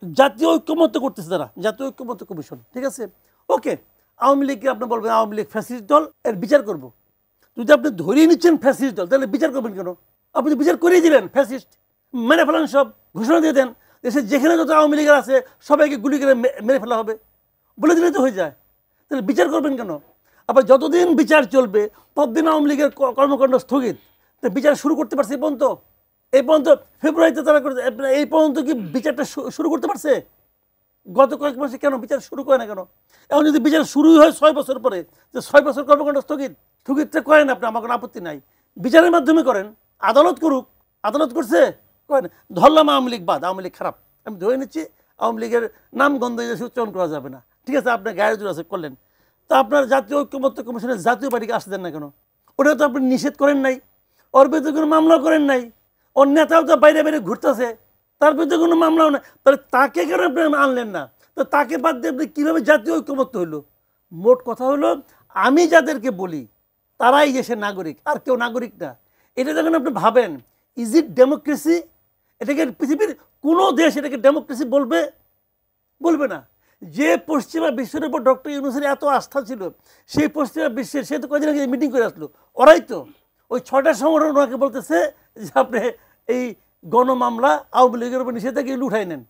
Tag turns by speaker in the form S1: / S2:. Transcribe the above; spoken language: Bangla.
S1: জাতীয় ঐক্যমত্য করতেছে তারা, জাতীয় ঐক্যমত্য কমিশন, ঠিক আছে। ওকে, আওয়ামী লীগকে আপনি বলবেন আওয়ামী লীগ ফ্যাসিস্ট দল, এর বিচার করব। যদি আপনি ধরিয়ে নিচ্ছেন ফ্যাসিস্ট দল, তাহলে বিচার করবেন কেন? আপনি বিচার করিয়ে দিলেন ফ্যাসিস্ট, মেরে ফেলান, সব ঘোষণা দিয়ে দেন দেশে যেখানে যত আওয়ামী লীগের আছে সবাইকে গুলি করে মেরে ফেলা হবে, বলে দিলে তো হয়ে যায়। তাহলে বিচার করবেন কেন? আবার যতদিন বিচার চলবে ততদিন আওয়ামী লীগের কর্মকাণ্ড স্থগিত। তো বিচার শুরু করতে পারছে এই পর্যন্ত ফেব্রুয়ারিতে তারা এই পর্যন্ত কি বিচারটা শুরু করতে পারছে? গত কয়েক মাসে কেন বিচার শুরু করে না কেন? এখন যদি বিচার শুরুই হয় 6 বছর পরে, যে 6 বছর কর্মকাণ্ড স্থগিতটা করেন আপনি, আমার কোনো আপত্তি নাই, বিচারের মাধ্যমে করেন, আদালত করুক। আদালত করছে, করেন। ধরলাম আওয়ামী লীগ বাদ, আওয়ামী লীগ খারাপ, আমি ধরে নিচ্ছি আওয়ামী লীগের নাম গন্ধ উচ্চারণ করা যাবে না, ঠিক আছে, আপনার গায়ের জোর আছে, করলেন। তা আপনার জাতীয় ঐক্যমত্য কমিশনের জাতীয় পার্টিকে আসতে দেন না কেন? ওটা তো আপনি নিষেধ করেন নাই, ওর বিরুদ্ধে কোনো মামলা করেন নাই, ওর নেতাও তো বাইরে বাইরে ঘুরতেছে, তার বিরুদ্ধে কোনো মামলাও নেই, তাহলে তাকে কেন আপনি আনলেন না? তো তাকে বাদ দিয়ে আপনি কীভাবে জাতীয় ঐক্যমত্য হইলো? মোট কথা হলো, আমি যাদেরকে বলি তারাই দেশের নাগরিক, আর কেউ নাগরিক না। এটা যখন আপনি ভাবেন, ইজ ইট ডেমোক্রেসি? এটাকে পৃথিবীর কোনো দেশ এটাকে ডেমোক্রেসি বলবে না। যে পশ্চিমা বিশ্বের উপর ডক্টর ইউনূসের এত আস্থা ছিল, সেই পশ্চিমা বিশ্বের, সে তো কদিন আগে মিটিং করে আসলো, ওরাই তো ওই 6টার সময় ওনাকে বলতেছে যে আপনি এই গণমামলা আওয়ামী লীগের উপর নিষেধাজ্ঞা উঠাই নেন।